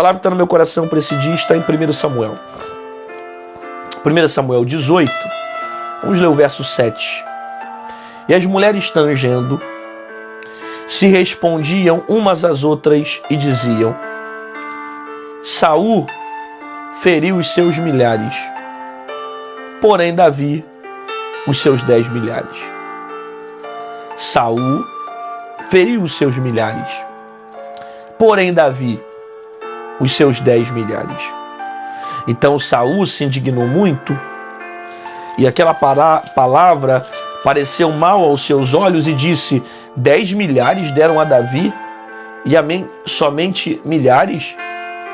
palavra que está no meu coração para esse dia está em 1 Samuel. 1 Samuel 18, vamos ler o verso 7. E as mulheres tangendo se respondiam umas às outras e diziam: Saul feriu os seus milhares, porém Davi os seus 10 milhares. Saul feriu os seus milhares, porém Davi os seus 10 milhares. Então Saul se indignou muito, e aquela palavra pareceu mal aos seus olhos, e disse: 10 milhares deram a Davi, e a mim somente milhares?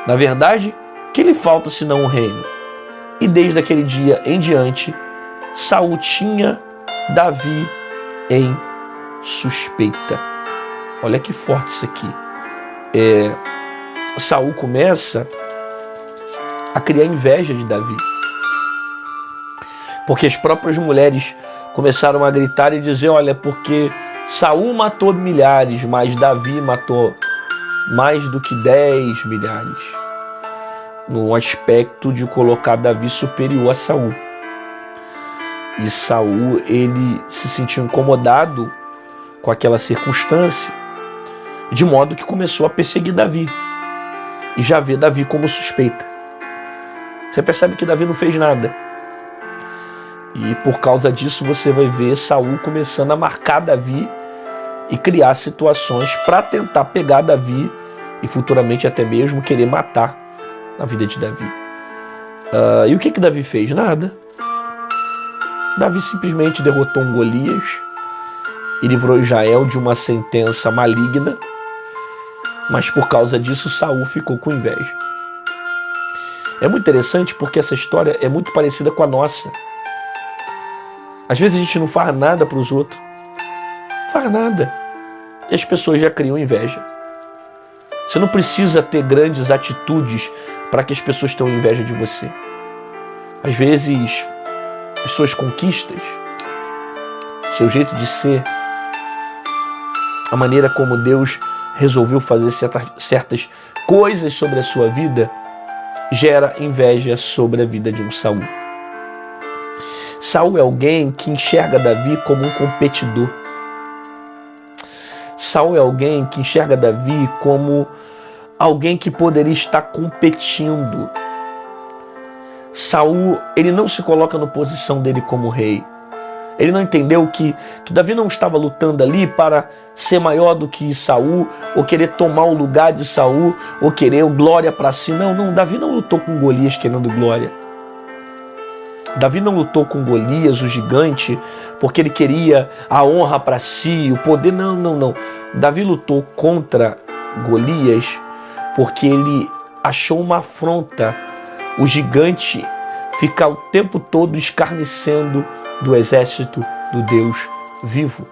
Na verdade, que lhe falta senão o reino? E desde aquele dia em diante, Saul tinha Davi em suspeita. Olha que forte isso aqui. Saul começa a criar inveja de Davi, porque as próprias mulheres começaram a gritar e dizer: olha, porque Saul matou milhares, mas Davi matou mais do que 10 milhares, no aspecto de colocar Davi superior a Saul. E Saul, ele se sentiu incomodado com aquela circunstância, de modo que começou a perseguir Davi e já vê Davi como suspeita. Você percebe que Davi não fez nada, e por causa disso você vai ver Saul começando a marcar Davi e criar situações para tentar pegar Davi e futuramente até mesmo querer matar a vida de Davi. E o que Davi fez? Nada. Davi simplesmente derrotou um Golias e livrou Israel de uma sentença maligna, mas por causa disso Saul ficou com inveja. É muito interessante porque essa história é muito parecida com a nossa. Às vezes a gente não faz nada para os outros, faz nada, e as pessoas já criam inveja. Você não precisa ter grandes atitudes para que as pessoas tenham inveja de você. Às vezes, as suas conquistas, o seu jeito de ser, a maneira como Deus resolveu fazer certas coisas sobre a sua vida, gera inveja sobre a vida de um Saul. Saul é alguém que enxerga Davi como um competidor. Saul é alguém que enxerga Davi como alguém que poderia estar competindo. Saul, ele não se coloca na posição dele como rei. Ele não entendeu que Davi não estava lutando ali para ser maior do que Saul, ou querer tomar o lugar de Saul, ou querer glória para si. Não, Davi não lutou com Golias querendo glória. Davi não lutou com Golias, o gigante, porque ele queria a honra para si, o poder. Não. Davi lutou contra Golias porque ele achou uma afronta o gigante ficar o tempo todo escarnecendo do exército do Deus vivo.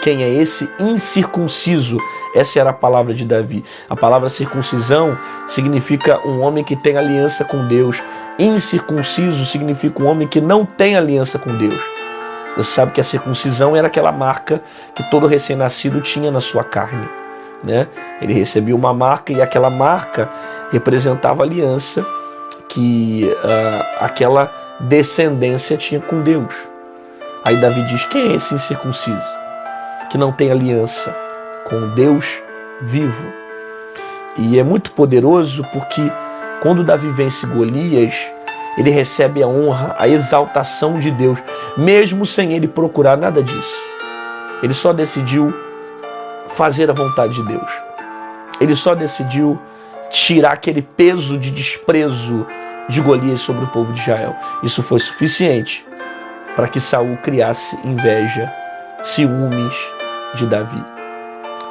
Quem é esse incircunciso? Essa era a palavra de Davi. A palavra circuncisão significa um homem que tem aliança com Deus. Incircunciso significa um homem que não tem aliança com Deus. Você sabe que a circuncisão era aquela marca que todo recém-nascido tinha na sua carne, né? Ele recebia uma marca, e aquela marca representava a aliança que aquela descendência tinha com Deus. Aí Davi diz: quem é esse incircunciso que não tem aliança com Deus vivo? E é muito poderoso porque quando Davi vence Golias, ele recebe a honra, a exaltação de Deus, mesmo sem ele procurar nada disso. Ele só decidiu fazer a vontade de Deus. Ele só decidiu tirar aquele peso de desprezo de Golias sobre o povo de Israel. Isso foi suficiente para que Saul criasse inveja, ciúmes de Davi.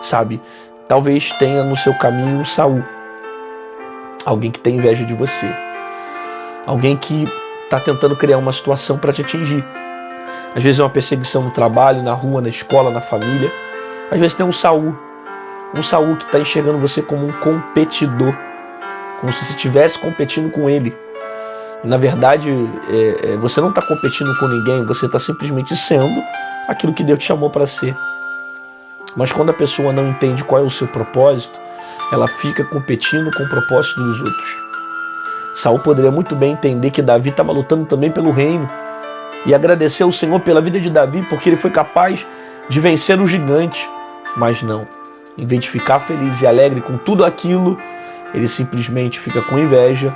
Sabe, talvez tenha no seu caminho um Saul, alguém que tem inveja de você, alguém que está tentando criar uma situação para te atingir. Às vezes é uma perseguição no trabalho, na rua, na escola, na família. Às vezes tem um Saul que está enxergando você como um competidor, como se você estivesse competindo com ele. Na verdade, você não está competindo com ninguém, você está simplesmente sendo aquilo que Deus te chamou para ser. Mas quando a pessoa não entende qual é o seu propósito, ela fica competindo com o propósito dos outros. Saul poderia muito bem entender que Davi estava lutando também pelo reino e agradecer ao Senhor pela vida de Davi, porque ele foi capaz de vencer o gigante. Mas não, em vez de ficar feliz e alegre com tudo aquilo, ele simplesmente fica com inveja,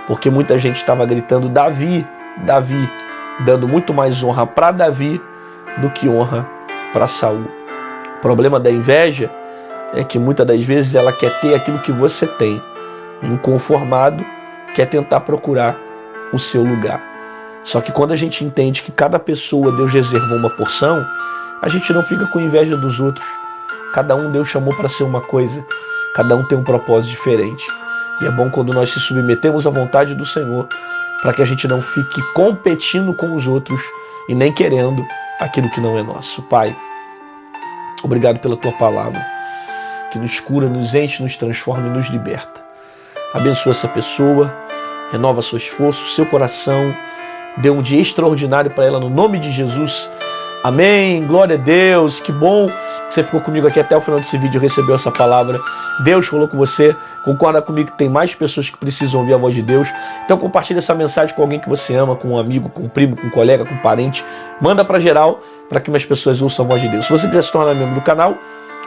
porque muita gente estava gritando Davi, Davi, dando muito mais honra para Davi do que honra para Saul. O problema da inveja é que muitas das vezes ela quer ter aquilo que você tem. Inconformado, quer tentar procurar o seu lugar. Só que quando a gente entende que cada pessoa Deus reservou uma porção, a gente não fica com inveja dos outros. Cada um Deus chamou para ser uma coisa, cada um tem um propósito diferente. E é bom quando nós se submetemos à vontade do Senhor, para que a gente não fique competindo com os outros e nem querendo aquilo que não é nosso. Pai, obrigado pela tua palavra, que nos cura, nos enche, nos transforma e nos liberta. Abençoa essa pessoa, renova seu esforço, seu coração, dê um dia extraordinário para ela no nome de Jesus. Amém, glória a Deus, que bom que você ficou comigo aqui até o final desse vídeo, recebeu essa palavra. Deus falou com você, concorda comigo que tem mais pessoas que precisam ouvir a voz de Deus. Então compartilhe essa mensagem com alguém que você ama, com um amigo, com um primo, com um colega, com um parente. Manda para geral, para que mais pessoas ouçam a voz de Deus. Se você quiser se tornar membro do canal,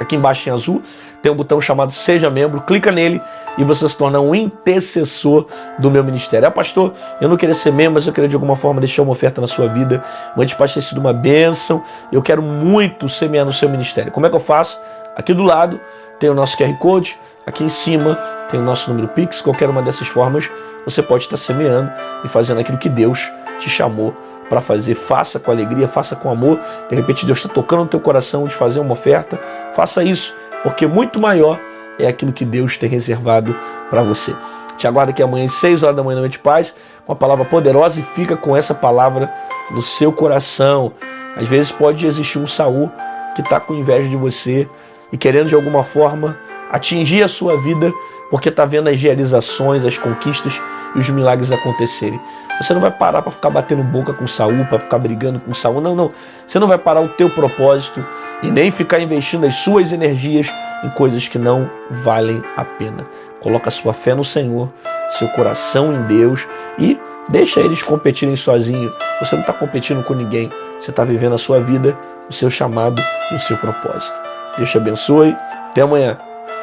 aqui embaixo em azul tem um botão chamado Seja Membro, clica nele e você vai se tornar um intercessor do meu ministério. Pastor, eu não queria ser membro, mas eu queria de alguma forma deixar uma oferta na sua vida. Antes pode ter sido uma bênção, eu quero muito semear no seu ministério. Como é que eu faço? Aqui do lado tem o nosso QR Code, aqui em cima tem o nosso número Pix. Qualquer uma dessas formas você pode estar semeando e fazendo aquilo que Deus te chamou para fazer. Faça com alegria, faça com amor. De repente Deus está tocando no teu coração de fazer uma oferta. Faça isso, porque muito maior é aquilo que Deus tem reservado para você. Te aguardo aqui amanhã às 6 horas da manhã, Noite de Paz, com uma palavra poderosa, e fica com essa palavra no seu coração. Às vezes pode existir um Saul que está com inveja de você e querendo de alguma forma atingir a sua vida, porque está vendo as realizações, as conquistas e os milagres acontecerem. Você não vai parar para ficar batendo boca com Saul, para ficar brigando com Saul. Não, não. Você não vai parar o teu propósito e nem ficar investindo as suas energias em coisas que não valem a pena. Coloca a sua fé no Senhor, seu coração em Deus e deixa eles competirem sozinhos. Você não está competindo com ninguém. Você está vivendo a sua vida, o seu chamado e o seu propósito. Deus te abençoe. Até amanhã.